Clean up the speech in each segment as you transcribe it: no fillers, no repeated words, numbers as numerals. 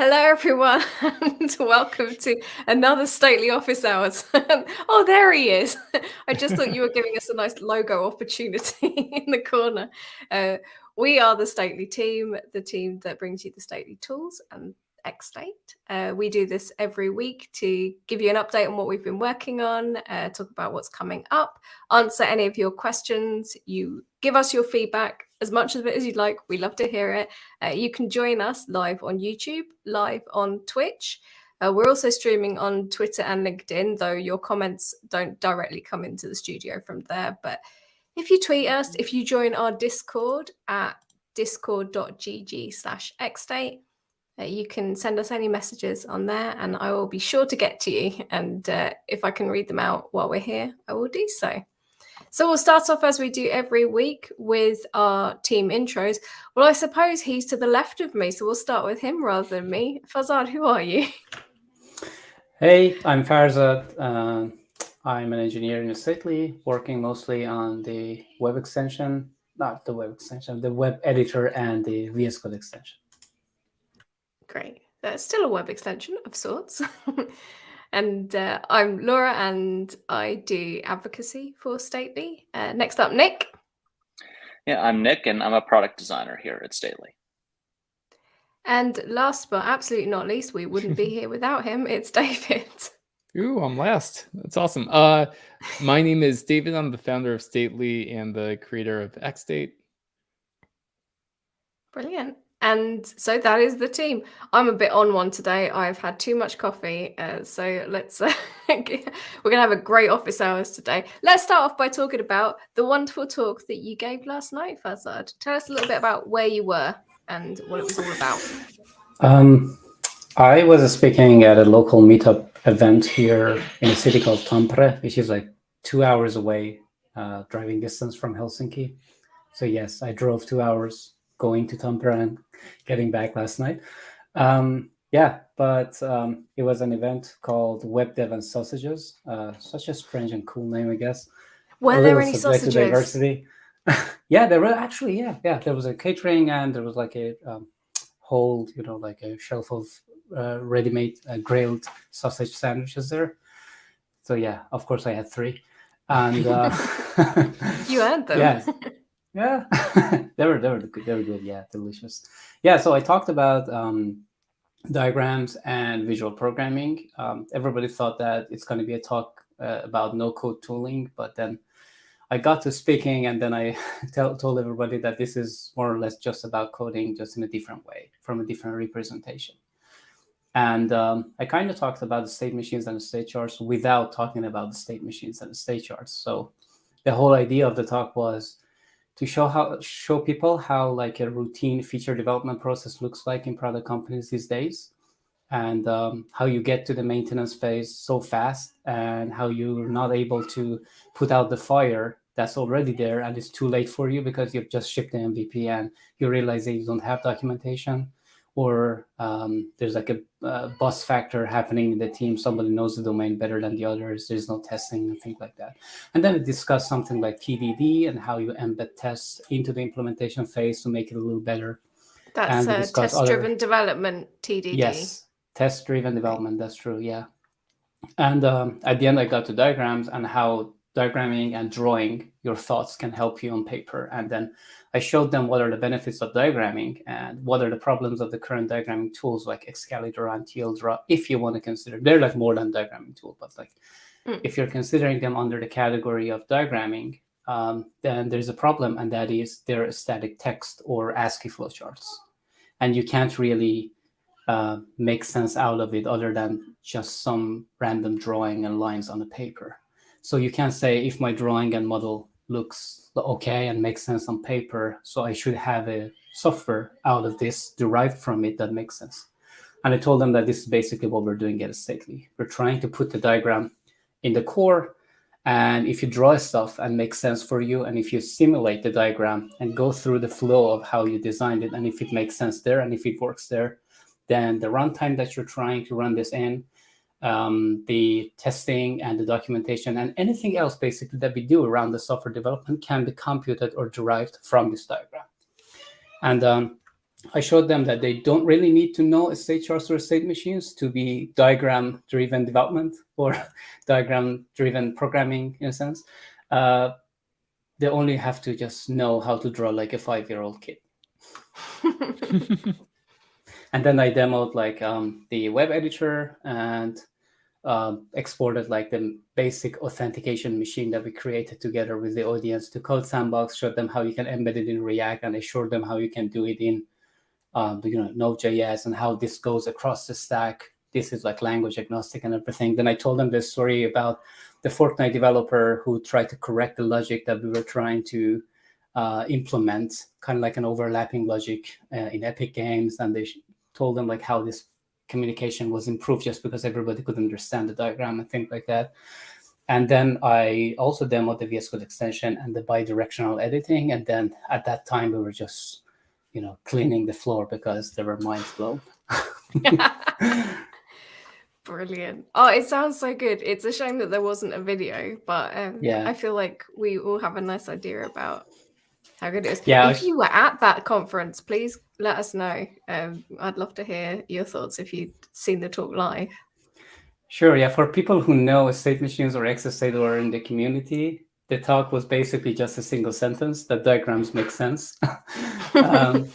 Hello, everyone, and welcome to another Stately Office Hours. Oh, there he is. I just thought you were giving us a nice logo opportunity in the corner. Uh, we are the Stately team, the team that brings you the Stately tools and XState. We do this every week to give you an update on what we've been working on, talk about what's coming up, answer any of your questions. You give us your feedback, as much of it as you'd like. We love to hear it. You can join us live on YouTube, live on Twitch. We're also streaming on Twitter and LinkedIn, though your comments don't directly come into the studio from there. But if you tweet us, if you join our Discord at discord.gg/xstate, you can send us any messages on there and I will be sure to get to you. And if I can read them out while we're here, I will do so. So we'll start off as we do every week with our team intros. Well, I suppose he's to the left of me, so we'll start with him rather than me. Farzad, who are you? Hey, I'm Farzad. I'm an engineer in Stately, working mostly on the web extension, not the web extension, the web editor and the VS Code extension. Great. That's still a web extension of sorts. And I'm Laura, and I do advocacy for Stately. Next up, Nick. Yeah, I'm Nick, and I'm a product designer here at Stately. And last but absolutely not least, we wouldn't be here without him. It's David. Ooh, I'm last. That's awesome. My name is David. I'm the founder of Stately and the creator of XState. Brilliant. And so that is the team. I'm a bit on one today. I've had too much coffee. So let's, we're going to have a great office hours today. Let's start off by talking about the wonderful talk that you gave last night, Farzad. Tell us a little bit about where you were and what it was all about. I was speaking at a local meetup event here in a city called Tampere, which is like 2 hours away, driving distance from Helsinki. So yes, I drove 2 hours going to Tampere and getting back last night. But it was an event called Web Dev and Sausages. Such a strange and cool name, I guess. Were there any sausages? Diversity. Yeah, there were actually, yeah. There was a catering and there was like a whole, like a shelf of ready-made grilled sausage sandwiches there. So yeah, of course I had 3. And you had them. Yeah. Yeah, they were good. They were good. Yeah, delicious. Yeah, so I talked about diagrams and visual programming. Everybody thought that it's going to be a talk about no-code tooling, but then I got to speaking, and then I told everybody that this is more or less just about coding, just in a different way, from a different representation. And I kind of talked about the state machines and the state charts without talking about the state machines and the state charts. So the whole idea of the talk was to show people how like a routine feature development process looks like in product companies these days, and how you get to the maintenance phase so fast, and how you're not able to put out the fire that's already there and it's too late for you because you've just shipped the MVP and you realize that you don't have documentation, or there's like a bus factor happening in the team. Somebody knows the domain better than the others. There's no testing and things like that. And then we discuss something like TDD and how you embed tests into the implementation phase to make it a little better. That's test-driven development, TDD. Yes, test-driven development. That's true. Yeah. And at the end, I got to diagrams and how diagramming and drawing your thoughts can help you on paper. And then I showed them what are the benefits of diagramming and what are the problems of the current diagramming tools like Excalibur and TLDraw, if you want to consider. They're like more than diagramming tool, but like if you're considering them under the category of diagramming, then there's a problem, and that is they're static text or ASCII flowcharts. And you can't really make sense out of it other than just some random drawing and lines on the paper. So you can't say, if my drawing and model looks okay and makes sense on paper, so I should have a software out of this derived from it that makes sense. And I told them that this is basically what we're doing at Stately. We're trying to put the diagram in the core, and if you draw stuff and makes sense for you, and if you simulate the diagram and go through the flow of how you designed it, and if it makes sense there and if it works there, then the runtime that you're trying to run this in, the testing and the documentation and anything else basically that we do around the software development can be computed or derived from this diagram. And I showed them that they don't really need to know state charts or state machines to be diagram-driven development or diagram-driven programming in a sense. They only have to just know how to draw like a 5-year-old kid. And then I demoed like the web editor and exported like the basic authentication machine that we created together with the audience to Code Sandbox, showed them how you can embed it in React, and I showed them how you can do it in Node.js and how this goes across the stack. This is like language agnostic and everything. Then I told them this story about the Fortnite developer who tried to correct the logic that we were trying to implement, kind of like an overlapping logic in Epic Games. And they told them like how this communication was improved just because everybody could understand the diagram and things like that. And then I also demoed the VS Code extension and the bidirectional editing. And then at that time, we were just cleaning the floor because there were minds blown. Brilliant. Oh, it sounds so good. It's a shame that there wasn't a video, but I feel like we all have a nice idea about how good it is. Yeah, if you were at that conference, please let us know. I'd love to hear your thoughts if you'd seen the talk live. Sure, yeah. For people who know state machines or XState or are in the community, the talk was basically just a single sentence that diagrams make sense. But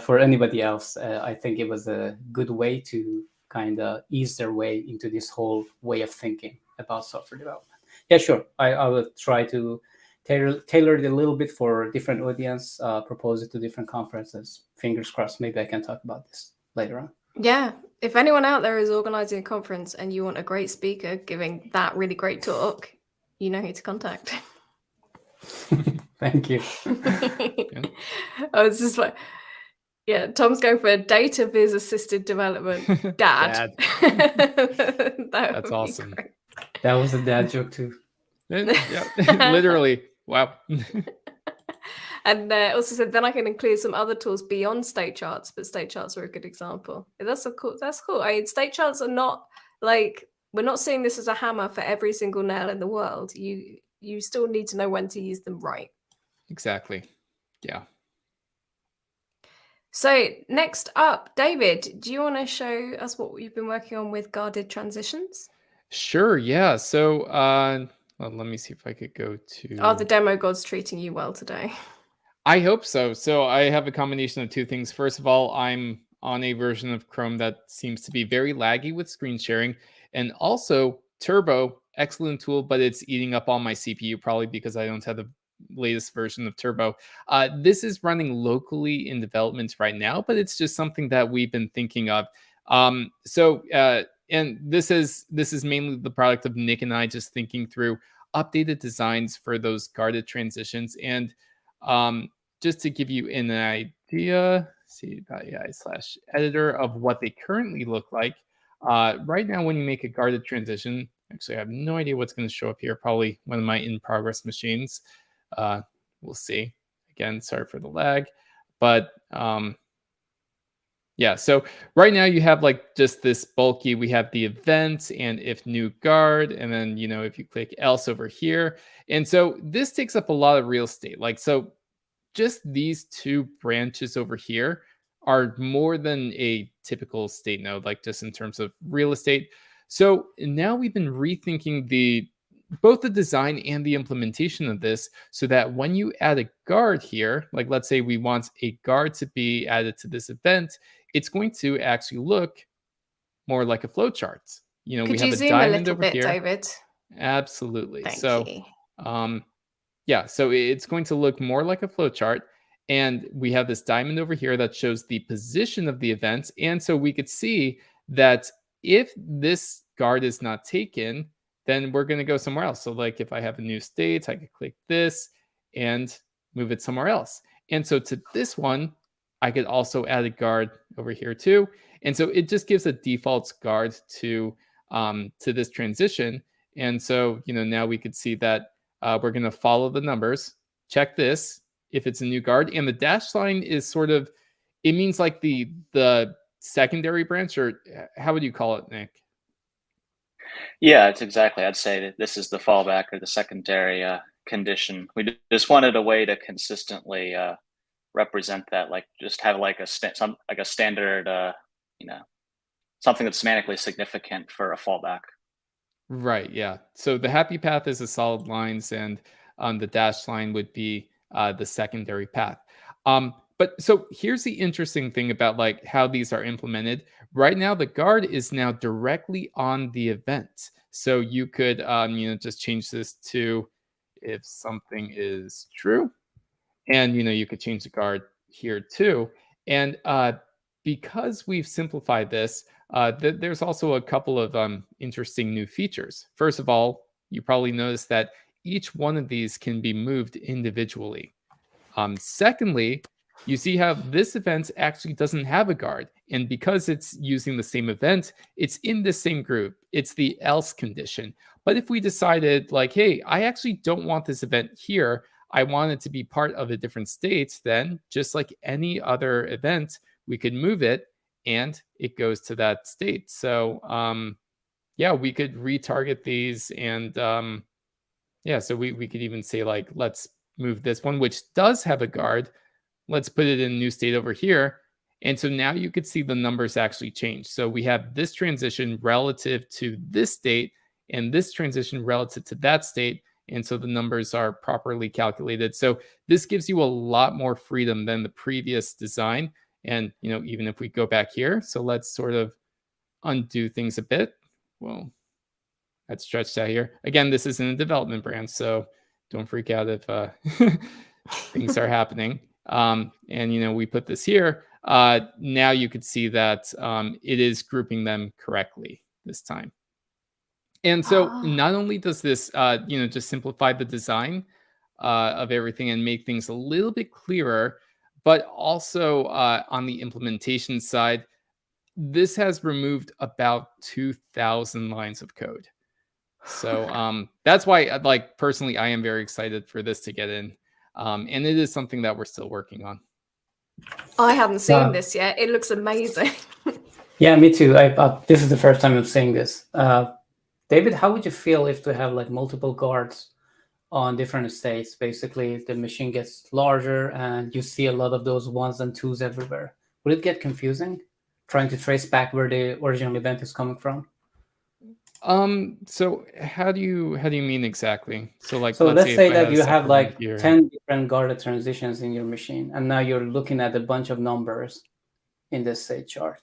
for anybody else, I think it was a good way to kind of ease their way into this whole way of thinking about software development. Yeah, sure. I will try to tailor it a little bit for different audience, propose it to different conferences. Fingers crossed, maybe I can talk about this later on. Yeah, if anyone out there is organizing a conference and you want a great speaker giving that really great talk, you know who to contact. Thank you. Oh, it's just like, yeah, Tom's going for data viz assisted development. Dad. That's awesome. Great. That was a dad joke too. Yeah, literally. Wow. And also said, then I can include some other tools beyond state charts, but state charts are a good example. That's cool. State charts are not like, we're not seeing this as a hammer for every single nail in the world. You still need to know when to use them right. Exactly. Yeah. So next up, David, do you want to show us what you've been working on with guarded transitions? Sure. Yeah. So well, let me see if I could go to... Oh, the demo god's treating you well today. I hope so. So I have a combination of two things. First of all, I'm on a version of Chrome that seems to be very laggy with screen sharing. And also Turbo, excellent tool, but it's eating up all my CPU probably because I don't have the latest version of Turbo. This is running locally in development right now, but it's just something that we've been thinking of. And this is mainly the product of Nick and I just thinking through updated designs for those guarded transitions. And just to give you an idea, c.ai/editor of what they currently look like. Right now, when you make a guarded transition, actually, I have no idea what's going to show up here. Probably one of my in-progress machines. We'll see. Again, sorry for the lag. But yeah, so right now you have like just this bulky, we have the event and if new guard, and then, if you click else over here. And so this takes up a lot of real estate. Like, so just these two branches over here are more than a typical state node, like just in terms of real estate. So now we've been rethinking both the design and the implementation of this so that when you add a guard here, like let's say we want a guard to be added to this event, it's going to actually look more like a flowchart. Could we have you a zoom diamond a little over bit, here. David? Absolutely. Thank you. Yeah, so it's going to look more like a flowchart. And we have this diamond over here that shows the position of the event. And so we could see that if this guard is not taken, then we're going to go somewhere else. So like if I have a new state, I could click this and move it somewhere else. And so to this one, I could also add a guard over here too. And so it just gives a default guard to this transition. And so, now we could see that we're going to follow the numbers, check this if it's a new guard. And the dash line is sort of, it means like the secondary branch, or how would you call it, Nick? Yeah, it's exactly. I'd say that this is the fallback or the secondary condition. We just wanted a way to consistently represent that? Like just have like a standard, something that's semantically significant for a fallback. Right, yeah. So the happy path is the solid lines, and the dashed line would be the secondary path. But so here's the interesting thing about like how these are implemented. Right now, the guard is now directly on the event. So you could just change this to if something is true, and you could change the guard here too. And because we've simplified this, there's also a couple of interesting new features. First of all, you probably noticed that each one of these can be moved individually. Secondly, you see how this event actually doesn't have a guard. And because it's using the same event, it's in the same group. It's the else condition. But if we decided like, hey, I actually don't want this event here, I want it to be part of a different state, then just like any other event, we could move it and it goes to that state. So yeah, we could retarget these, and yeah, so we could even say like, let's move this one, which does have a guard. Let's put it in a new state over here. And so now you could see the numbers actually change. So we have this transition relative to this state and this transition relative to that state. And so the numbers are properly calculated. So this gives you a lot more freedom than the previous design. And, even if we go back here, so let's sort of undo things a bit. Well, that's stretched out here. Again, this isn't a development branch, so don't freak out if things are happening. And, we put this here. Now you could see that it is grouping them correctly this time. And so not only does this, just simplify the design of everything and make things a little bit clearer, but also on the implementation side, this has removed about 2,000 lines of code. So that's why, like, personally, I am very excited for this to get in. And it is something that we're still working on. I haven't seen this yet. It looks amazing. Yeah, me too. This is the first time I'm seeing this. David, how would you feel if to have like multiple guards on different states? Basically, the machine gets larger and you see a lot of those ones and twos everywhere. Would it get confusing trying to trace back where the original event is coming from? So how do you mean exactly? So like, let's say that you have like here. 10 different guarded transitions in your machine, and now you're looking at a bunch of numbers in this state chart.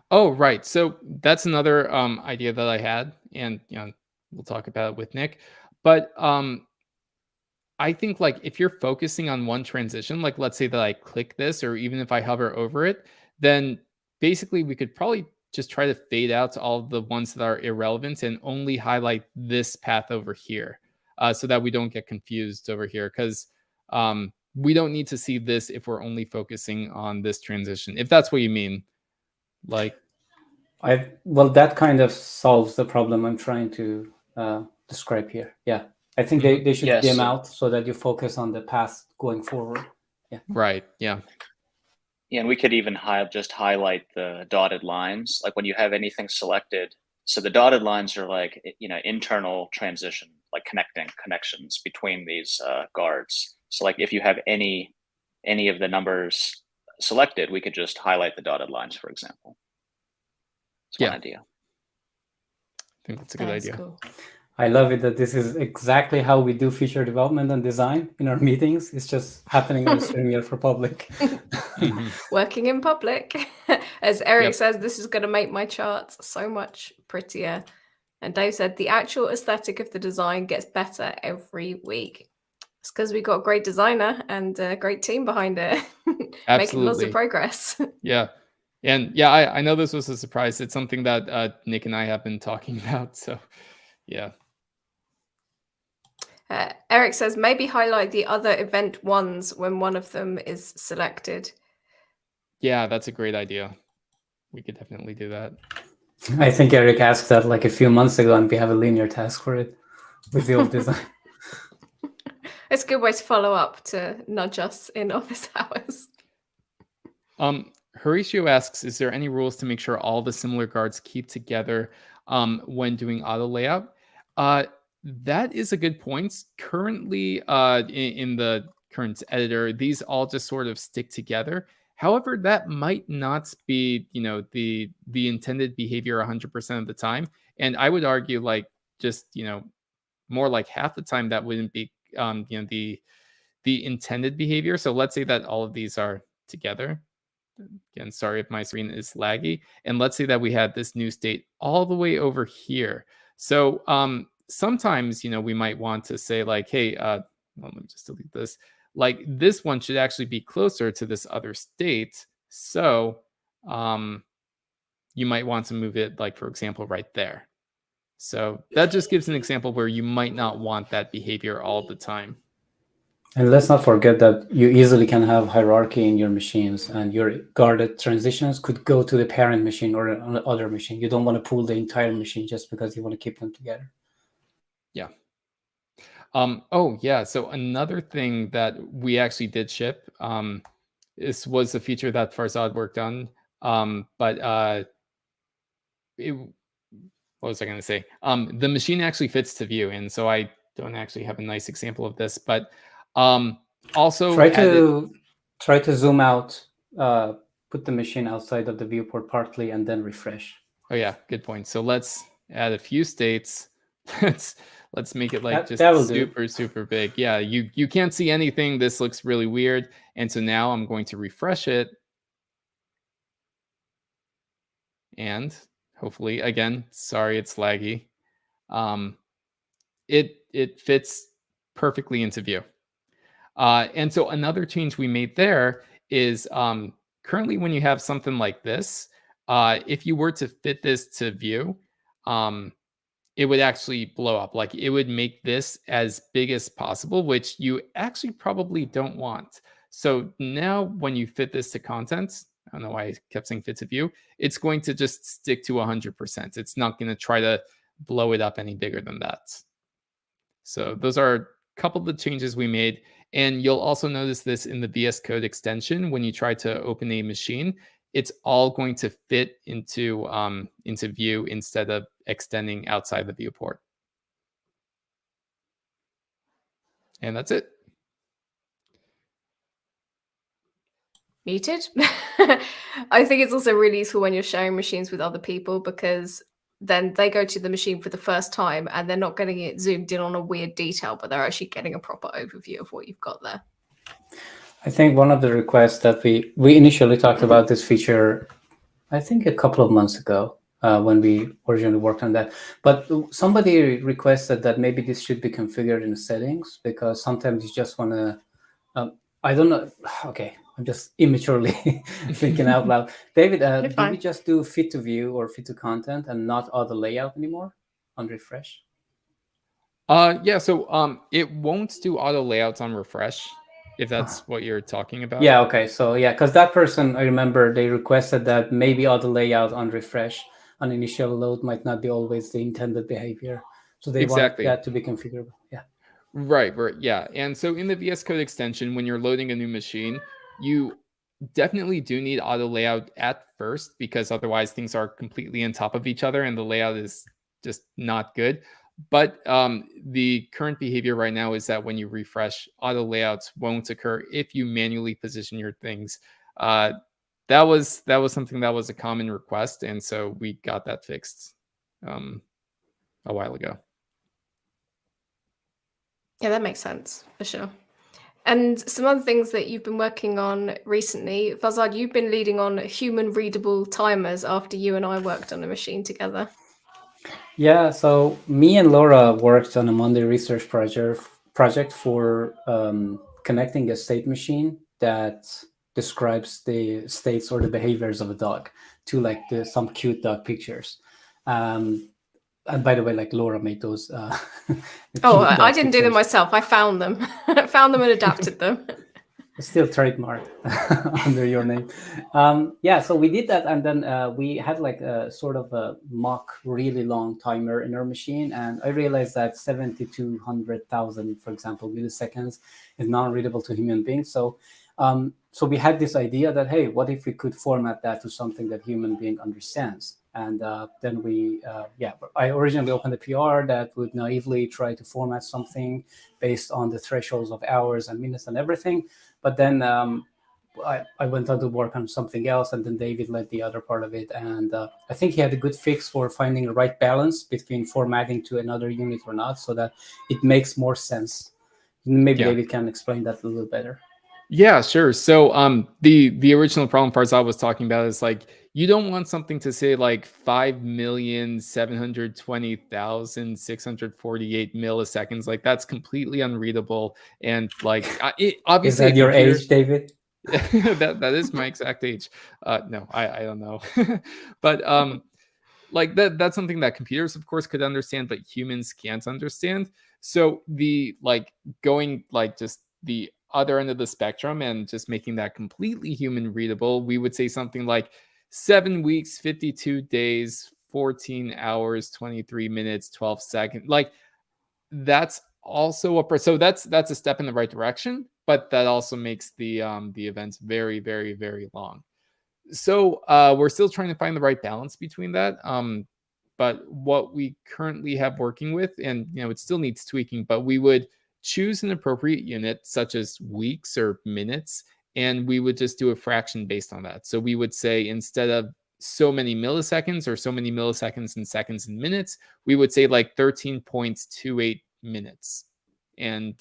Oh, right. So that's another idea that I had, and we'll talk about it with Nick. But I think like if you're focusing on one transition, like let's say that I click this, or even if I hover over it, then basically we could probably just try to fade out to all the ones that are irrelevant and only highlight this path over here, so that we don't get confused over here, because we don't need to see this if we're only focusing on this transition, if that's what you mean. Like, well, that kind of solves the problem I'm trying to describe here. Yeah, I think they should dim out so that you focus on the path going forward. Yeah. Right. Yeah. Yeah, and we could even just highlight the dotted lines, like when you have anything selected. So the dotted lines are like, internal transition, like connections between these guards. So like if you have any of the numbers selected, we could just highlight the dotted lines, for example. It's one idea. I think that's a good idea. Cool. I love it that this is exactly how we do feature development and design in our meetings. It's just happening on StreamYard for public. Working in public. As Eric says, this is going to make my charts so much prettier. And Dave said, the actual aesthetic of the design gets better every week. It's because we got a great designer and a great team behind it. Making lots of progress. Yeah. And yeah, I know this was a surprise. It's something that Nick and I have been talking about. So yeah. Eric says, maybe highlight the other event ones when one of them is selected. Yeah, that's a great idea. We could definitely do that. I think Eric asked that like a few months ago, and we have a linear task for it with the old design. It's a good way to follow up, to nudge us in office hours. Horatio asks, is there any rules to make sure all the similar guards keep together when doing auto layout? That is a good point. Currently, in the current editor, these all just sort of stick together. However, that might not be, the intended behavior 100% of the time. And I would argue like just, more like half the time that wouldn't be, the intended behavior. So let's say that all of these are together. Again, sorry if my screen is laggy. And let's say that we had this new state all the way over here. So sometimes, we might want to say like, hey, let me just delete this. Like this one should actually be closer to this other state. So you might want to move it like, for example, right there. So that just gives an example where you might not want that behavior all the time. And let's not forget that you easily can have hierarchy in your machines, and your guarded transitions could go to the parent machine or another machine. You don't want to pull the entire machine just because you want to keep them together. Yeah. Oh, yeah. So another thing that we actually did ship, this was a feature that Farzad worked on. What was I going to say? The machine actually fits to view. And so I don't actually have a nice example of this, but also try to zoom out, put the machine outside of the viewport partly, and then refresh. Oh yeah, good point. So let's add a few states. Let's make it like just super big. Yeah, you can't see anything. This looks really weird. And so now I'm going to refresh it. And hopefully, again, sorry, it's laggy. It fits perfectly into view. And so another change we made there is currently when you have something like this, if you were to fit this to view, it would actually blow up. Like it would make this as big as possible, which you actually probably don't want. So now when you fit this to content, I don't know why I kept saying fit to view, it's going to just stick to 100%. It's not going to try to blow it up any bigger than that. So those are a couple of the changes we made. And you'll also notice this in the VS Code extension. When you try to open a machine, it's all going to fit into view instead of extending outside the viewport. And that's it. Muted. I think it's also really useful when you're sharing machines with other people, because then they go to the machine for the first time and they're not getting it zoomed in on a weird detail, but they're actually getting a proper overview of what you've got there. I think one of the requests that we initially talked about this feature, I think a couple of months ago, when we originally worked on that. But somebody requested that maybe this should be configured in the settings, because sometimes you just want to, I don't know. Okay, I'm just immaturely thinking out loud. David, do we just do fit to view or fit to content and not auto layout anymore on refresh? Yeah, so it won't do auto layouts on refresh, if that's what you're talking about. Yeah, okay. So yeah, because that person, I remember they requested that maybe auto layout on refresh on initial load might not be always the intended behavior. So they want that to be configurable. Yeah. Right, yeah. And so in the VS Code extension, when you're loading a new machine, you definitely do need auto layout at first, because otherwise things are completely on top of each other and the layout is just not good. But the current behavior right now is that when you refresh, auto layouts won't occur if you manually position your things. That was something that was a common request, and so we got that fixed a while ago. Yeah, that makes sense for sure. And some other things that you've been working on recently, Farzad, you've been leading on human-readable timers after you and I worked on a machine together. Yeah, so me and Laura worked on a Monday research project for connecting a state machine that describes the states or the behaviors of a dog to like some cute dog pictures. And by the way, like Laura made those. I didn't do them myself. I found them, found them and adapted them. Still trademarked under your name. Yeah, so we did that, and then we had like a sort of a mock really long timer in our machine, and I realized that 7,200,000, for example, milliseconds is non-readable to human beings. So we had this idea that, hey, what if we could format that to something that human being understands? And then I originally opened a PR that would naively try to format something based on the thresholds of hours and minutes and everything. But then I went on to work on something else, and then David led the other part of it. And I think he had a good fix for finding the right balance between formatting to another unit or not, so that it makes more sense. Maybe David can explain that a little better. Yeah, sure. So the original problem Farzad was talking about is like, you don't want something to say like 5,720,648 milliseconds. Like, that's completely unreadable. And like, obviously, is that your age, David? that is my exact age. No, I don't know. But like that's something that computers, of course, could understand, but humans can't understand. So going like just the other end of the spectrum and just making that completely human readable, we would say something like 7 weeks, 52 days, 14 hours, 23 minutes, 12 seconds. Like, that's also so that's a step in the right direction, but that also makes the events very, very, very long. So we're still trying to find the right balance between that. But what we currently have working with, and it still needs tweaking, but we would choose an appropriate unit such as weeks or minutes, and we would just do a fraction based on that. So we would say, instead of so many milliseconds or so many milliseconds and seconds and minutes, we would say like 13.28 minutes. And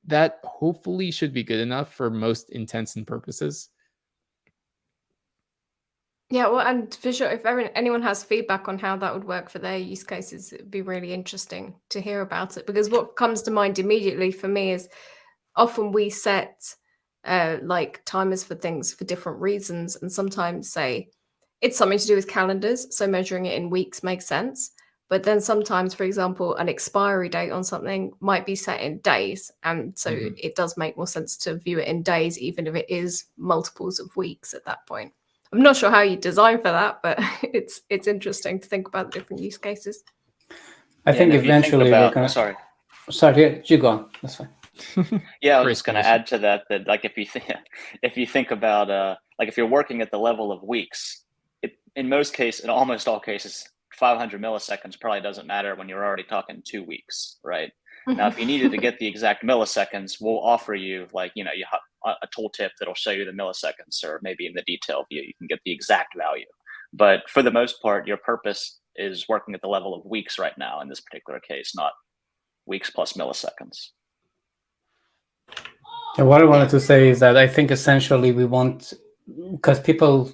that hopefully should be good enough for most intents and purposes. Yeah, well, and for sure, if anyone has feedback on how that would work for their use cases, it'd be really interesting to hear about it. Because what comes to mind immediately for me is, often we set like timers for things for different reasons, and sometimes say it's something to do with calendars, so measuring it in weeks makes sense. But then sometimes, for example, an expiry date on something might be set in days, and so it does make more sense to view it in days, even if it is multiples of weeks at that point. I'm not sure how you design for that, but it's interesting to think about the different use cases. I think eventually we're going to... Sorry, you go on. That's fine. Yeah, I was just going to add to that like, if you think about like, if you're working at the level of weeks, in almost all cases, 500 milliseconds probably doesn't matter when you're already talking 2 weeks, right? Now, if you needed to get the exact milliseconds, we'll offer you like, you have a tooltip that'll show you the milliseconds, or maybe in the detail view, you can get the exact value. But for the most part, your purpose is working at the level of weeks right now in this particular case, not weeks plus milliseconds. And what I wanted to say is that I think essentially we want, because people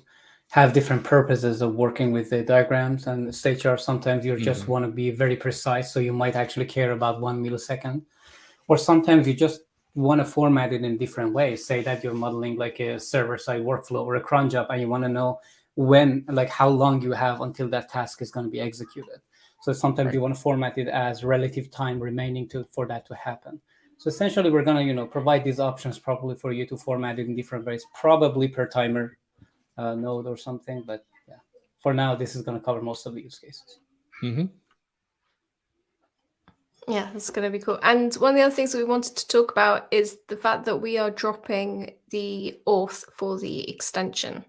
have different purposes of working with the diagrams and state charts. Sometimes you just want to be very precise, so you might actually care about 1 millisecond. Or sometimes you just want to format it in different ways. Say that you're modeling like a server-side workflow or a cron job, and you want to know when, like how long you have until that task is going to be executed. So sometimes you want to format it as relative time remaining for that to happen. So essentially, we're going to provide these options probably for you to format it in different ways, probably per timer node or something. But yeah, for now, this is going to cover most of the use cases. Yeah, that's going to be cool. And one of the other things that we wanted to talk about is the fact that we are dropping the auth for the extension.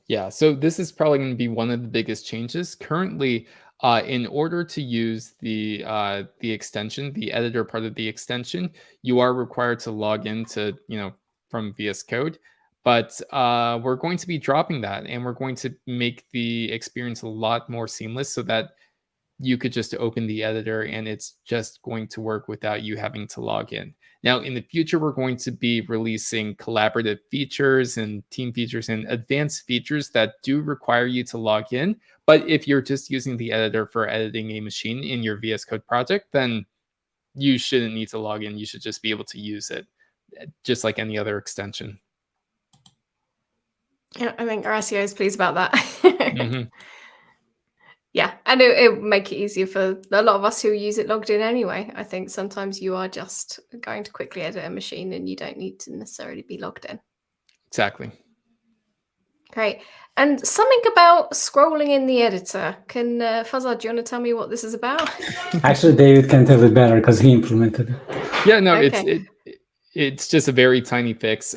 Yeah, so this is probably going to be one of the biggest changes. Currently, in order to use the extension, the editor part of the extension, you are required to log into, from VS Code. But we're going to be dropping that, and we're going to make the experience a lot more seamless, so that you could just open the editor and it's just going to work without you having to log in. Now, in the future, we're going to be releasing collaborative features and team features and advanced features that do require you to log in. But if you're just using the editor for editing a machine in your VS Code project, then you shouldn't need to log in. You should just be able to use it just like any other extension. Yeah, I think our SEO is pleased about that. Yeah, and it would make it easier for a lot of us who use it logged in anyway. I think sometimes you are just going to quickly edit a machine and you don't need to necessarily be logged in. Exactly. Great. And something about scrolling in the editor. Can Farzad, do you want to tell me what this is about? Actually, David can tell it better because he implemented it. Yeah, no, okay. It's just a very tiny fix.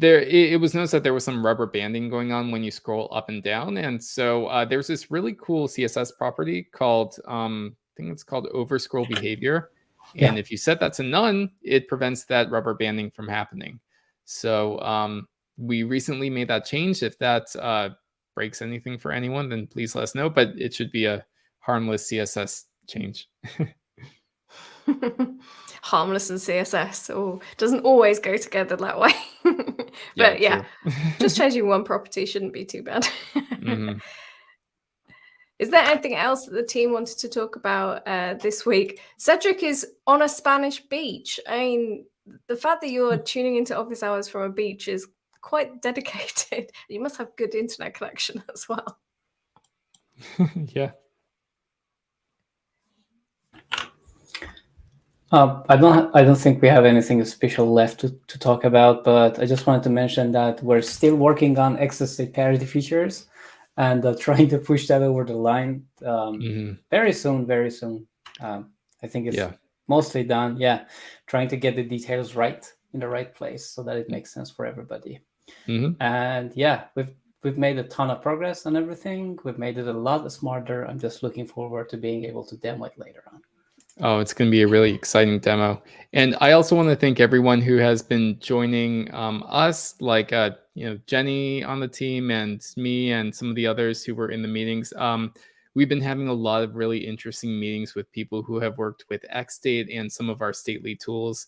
it was noticed that there was some rubber banding going on when you scroll up and down, and so there's this really cool CSS property called I think it's called overscroll behavior, and if you set that to none, it prevents that rubber banding from happening. So we recently made that change. If that breaks anything for anyone, then please let us know. But it should be a harmless CSS change. Harmless and CSS doesn't always go together that way. But yeah, just changing one property shouldn't be too bad. Is there anything else that the team wanted to talk about this week? Cedric is on a Spanish beach. I mean, the fact that you're tuning into office hours from a beach is quite dedicated. You must have good internet connection as well. Yeah. I don't think we have anything special left to talk about, but I just wanted to mention that we're still working on XState parity features and trying to push that over the line very soon. I think it's mostly done. Yeah, trying to get the details right in the right place so that it makes sense for everybody. And yeah, we've made a ton of progress on everything. We've made it a lot smarter. I'm just looking forward to being able to demo it later on. Oh, it's going to be a really exciting demo. And I also want to thank everyone who has been joining us, like Jenny on the team and me and some of the others who were in the meetings. We've been having a lot of really interesting meetings with people who have worked with XState and some of our Stately tools.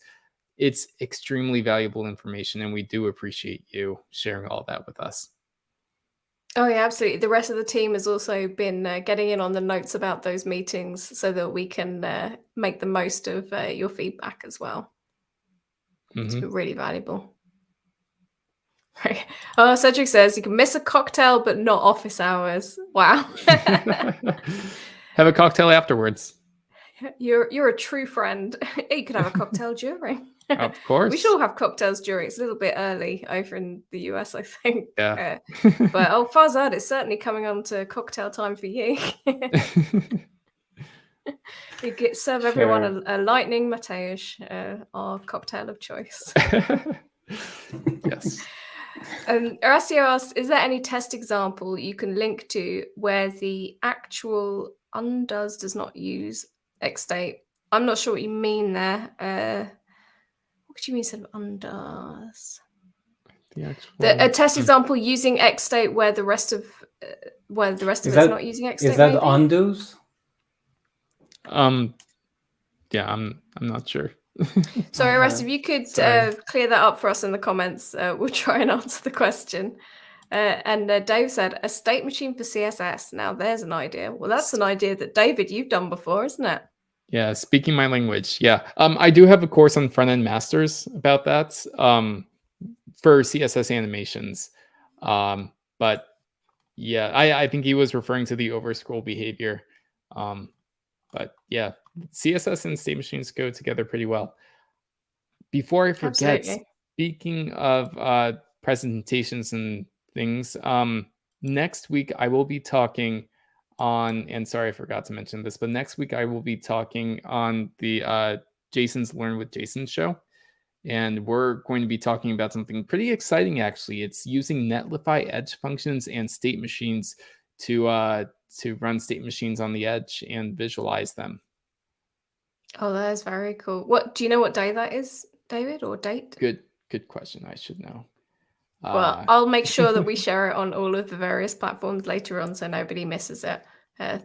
It's extremely valuable information, and we do appreciate you sharing all that with us. Oh, yeah, absolutely. The rest of the team has also been getting in on the notes about those meetings so that we can make the most of your feedback as well. It's been really valuable. Right. Oh, Cedric says you can miss a cocktail, but not office hours. Wow. Have a cocktail afterwards. You're a true friend. You could have a cocktail during. Of course. We should all have cocktails during. It's a little bit early over in the US, I think. Yeah. But Farzad, it's certainly coming on to cocktail time for you. You serve everyone a lightning Mateusz, our cocktail of choice. Yes. Horacio asks, is there any test example you can link to where the actual undoes does not use XState? I'm not sure what you mean there. What do you mean instead of undoes? A test example using XState where the rest of it's not using XState. Is that undos? Yeah, I'm not sure. Sorry, Russ, if you could clear that up for us in the comments, we'll try and answer the question. And Dave said, a state machine for CSS. Now there's an idea. Well, that's an idea that, David, you've done before, isn't it? Yeah, speaking my language. Yeah. I do have a course on front-end masters about that for CSS animations. But yeah, I think he was referring to the overscroll behavior. But yeah, CSS and state machines go together pretty well. Before I forget, Absolutely. Speaking of presentations and things, next week I will be talking on, and sorry I forgot to mention this, but next week I will be talking on the Jason's Learn with Jason show. And we're going to be talking about something pretty exciting, actually. It's using Netlify edge functions and state machines to run state machines on the edge and visualize them. Oh, that is very cool. What do you know what day that is, David, or date? Good question. I should know. Well, I'll make sure that we share it on all of the various platforms later on so nobody misses it.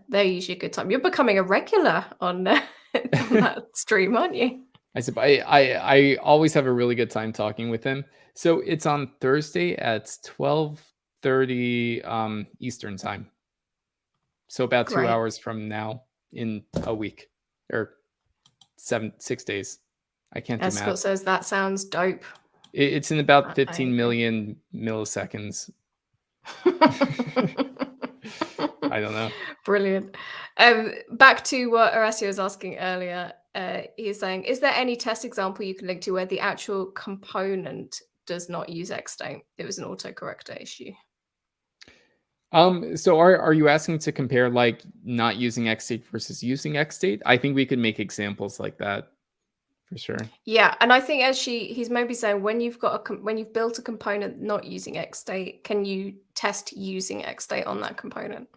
They're usually a good time. You're becoming a regular on that stream, aren't you? I always have a really good time talking with him. So it's on Thursday at 12:30 Eastern time. So about 2 hours from now in a week or 6 days. I can't do math. Scott says that sounds dope. It's in about 15 million milliseconds. I don't know. Brilliant. Back to what Horacio was asking earlier. He's saying, is there any test example you can link to where the actual component does not use XState? It was an autocorrector issue. So are you asking to compare like not using XState versus using XState? I think we could make examples like that. for sure. Yeah, and I think actually he's maybe saying when you've built a component not using XState, can you test using XState on that component?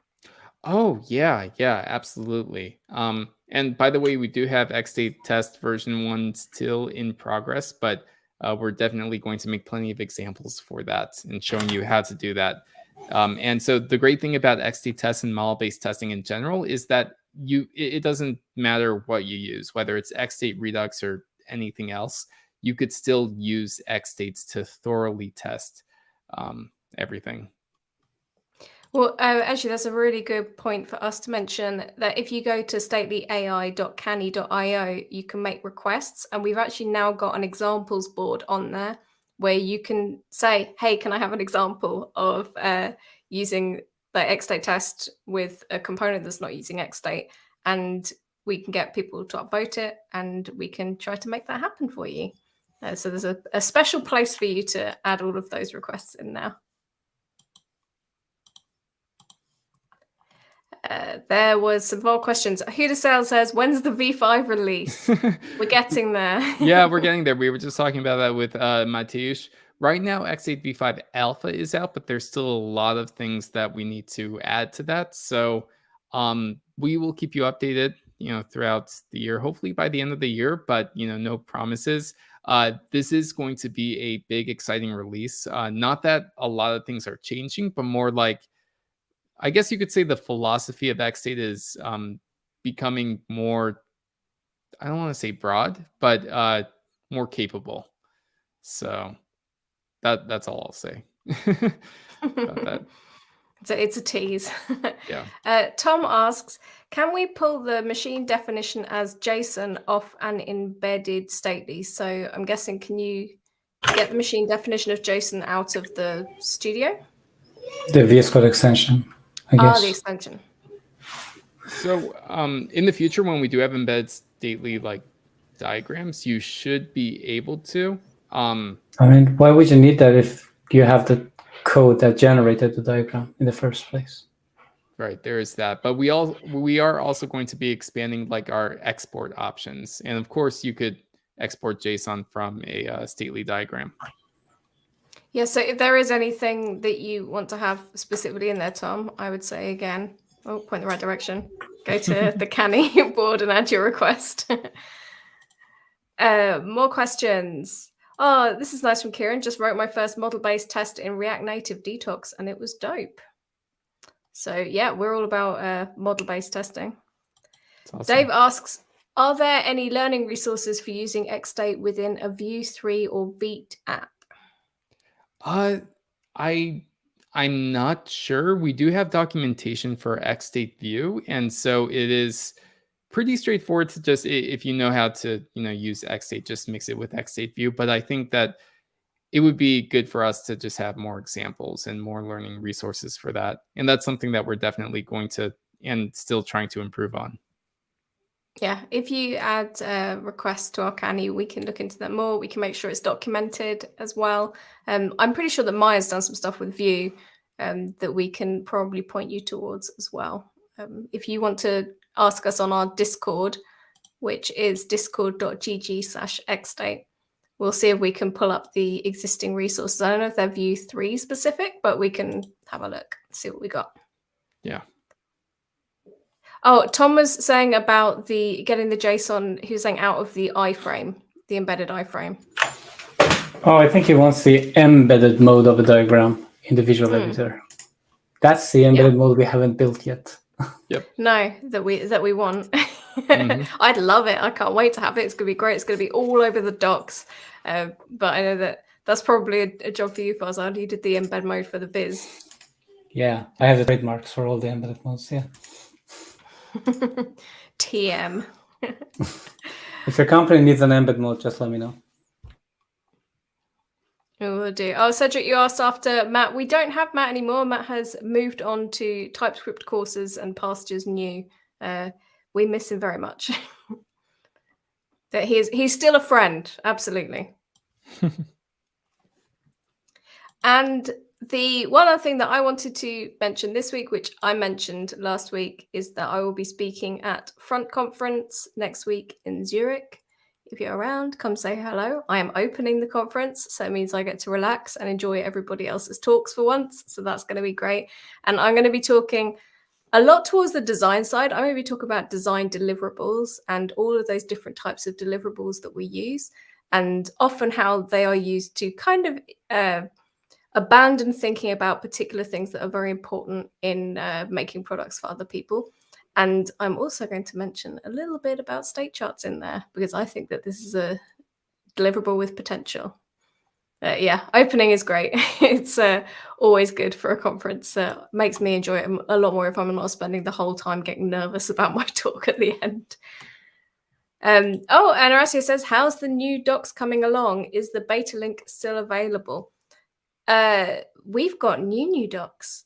Oh yeah, yeah, absolutely. And by the way, we do have XState test version 1 still in progress, but we're definitely going to make plenty of examples for that and showing you how to do that. And so the great thing about XState tests and model-based testing in general is that it doesn't matter what you use, whether it's XState Redux or anything else, you could still use XStates to thoroughly test everything. Well, actually, that's a really good point for us to mention that if you go to statelyai.canny.io, you can make requests. And we've actually now got an examples board on there where you can say, hey, can I have an example of using the XState test with a component that's not using XState? And we can get people to upvote it and we can try to make that happen for you. So there's a special place for you to add all of those requests in now. There was some more questions. Hudasale says, when's the V5 release? We're getting there. Yeah, we're getting there. We were just talking about that with Mateusz. Right now, XState V5 Alpha is out, but there's still a lot of things that we need to add to that. So we will keep you updated, throughout the year, hopefully by the end of the year, but, no promises. This is going to be a big, exciting release. Not that a lot of things are changing, but more like, I guess you could say the philosophy of XState is becoming more, I don't want to say broad, but more capable. So that's all I'll say about that. So it's a tease. Yeah. Tom asks, can we pull the machine definition as JSON off an embedded stately? So I'm guessing, can you get the machine definition of JSON out of the studio? The VS Code extension, I guess. The extension. So in the future, when we do have embedded stately like diagrams, you should be able to. I mean, why would you need that if you have the code that generated the diagram in the first place? Right, there is that. But we are also going to be expanding like our export options. And of course, you could export JSON from a stately diagram. Yeah, so if there is anything that you want to have specifically in there, Tom, I would say again, point in the right direction. Go to the Canny board and add your request. More questions. Oh, this is nice from Kieran. Just wrote my first model-based test in React Native Detox, and it was dope. So yeah, we're all about model-based testing. Awesome. Dave asks, are there any learning resources for using XState within a Vue 3 or Vite app? I'm not sure. We do have documentation for XState Vue, and so it is pretty straightforward to just, if you know how to use XState, just mix it with XState Vue. But I think that it would be good for us to just have more examples and more learning resources for that. And that's something that we're definitely going to and still trying to improve on. Yeah, if you add requests to our Canny, we can look into that more. We can make sure it's documented as well. I'm pretty sure that Maya's done some stuff with Vue that we can probably point you towards as well. If you want to ask us on our Discord, which is discord.gg/xstate, we'll see if we can pull up the existing resources. I don't know if they're Vue 3 specific, but we can have a look, see what we got. Yeah. Oh, Tom was saying about getting the JSON, he was saying out of the iframe, the embedded iframe. Oh, I think he wants the embedded mode of a diagram in the visual editor. That's the embedded mode we haven't built yet. Yep. No, that we want. I'd love it. I can't wait to have it. It's going to be great. It's going to be all over the docs. But I know that's probably a job for you, Farzad. You did the embed mode for the Viz. Yeah, I have the trademarks for all the embedded modes, yeah. TM. If your company needs an embed mode, just let me know. We'll do. Oh, Cedric, you asked after Matt. We don't have Matt anymore. Matt has moved on to TypeScript courses and pastures new. We miss him very much. That he's still a friend, absolutely. And the one other thing that I wanted to mention this week, which I mentioned last week, is that I will be speaking at Front Conference next week in Zurich. if you're around, come say hello. I am opening the conference, so it means I get to relax and enjoy everybody else's talks for once. So that's going to be great. And I'm going to be talking a lot towards the design side. I'm going to be talking about design deliverables and all of those different types of deliverables that we use, and often how they are used to kind of abandon thinking about particular things that are very important in making products for other people. And I'm also going to mention a little bit about state charts in there, because I think that this is a deliverable with potential. Yeah, opening is great. It's always good for a conference. Makes me enjoy it a lot more if I'm not spending the whole time getting nervous about my talk at the end. Oh, and Horacio says, how's the new docs coming along? Is the beta link still available? We've got new docs.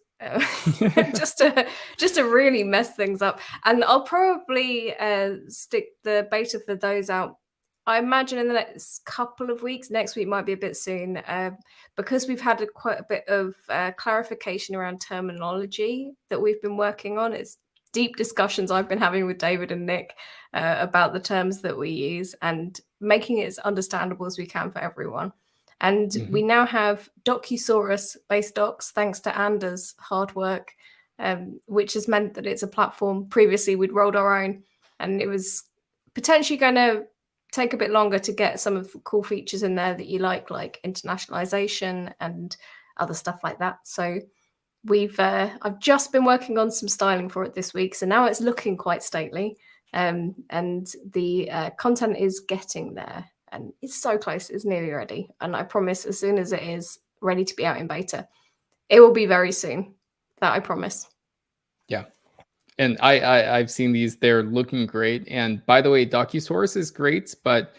just to really mess things up. And I'll probably stick the beta for those out, I imagine, in the next couple of weeks. Next week might be a bit soon, because we've had quite a bit of clarification around terminology that we've been working on. It's deep discussions I've been having with David and Nick about the terms that we use and making it as understandable as we can for everyone. And we now have Docusaurus-based docs, thanks to Anders' hard work, which has meant that it's a platform. Previously, we'd rolled our own, and it was potentially going to take a bit longer to get some of the cool features in there that you like internationalization and other stuff like that. So I've just been working on some styling for it this week, so now it's looking quite stately, and the content is getting there. And it's so close, it's nearly ready. And I promise, as soon as it is ready to be out in beta, it will be very soon. That I promise. Yeah. And I've seen these, they're looking great. And by the way, Docusaurus is great, but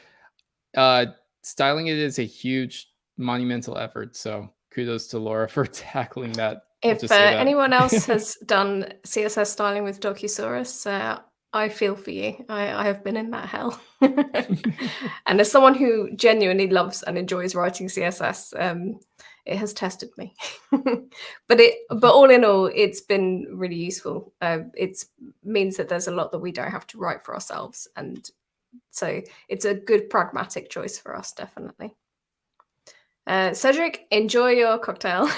styling it is a huge monumental effort. So kudos to Laura for tackling that. If anyone else has done CSS styling with Docusaurus, I feel for you. I have been in that hell. And as someone who genuinely loves and enjoys writing CSS, it has tested me. But all in all, it's been really useful. It means that there's a lot that we don't have to write for ourselves. And so it's a good pragmatic choice for us, definitely. Cedric, enjoy your cocktail.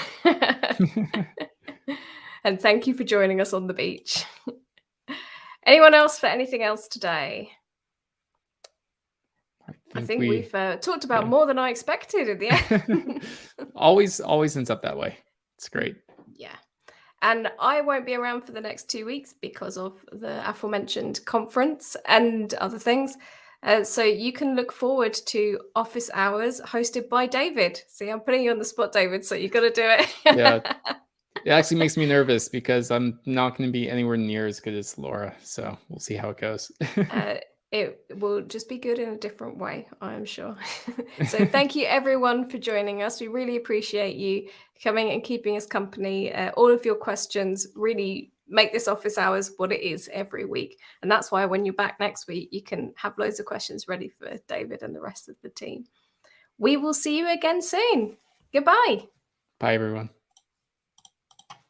And thank you for joining us on the beach. Anyone else for anything else today? I think we've talked about more than I expected at the end. always ends up that way. It's great. Yeah. And I won't be around for the next 2 weeks because of the aforementioned conference and other things. So you can look forward to office hours hosted by David. See, I'm putting you on the spot, David, so you got to do it. Yeah. It actually makes me nervous because I'm not going to be anywhere near as good as Laura. So we'll see how it goes. It will just be good in a different way, I am sure. So thank you, everyone, for joining us. We really appreciate you coming and keeping us company. All of your questions really make this office hours what it is every week. And that's why when you're back next week, you can have loads of questions ready for David and the rest of the team. We will see you again soon. Goodbye. Bye, everyone.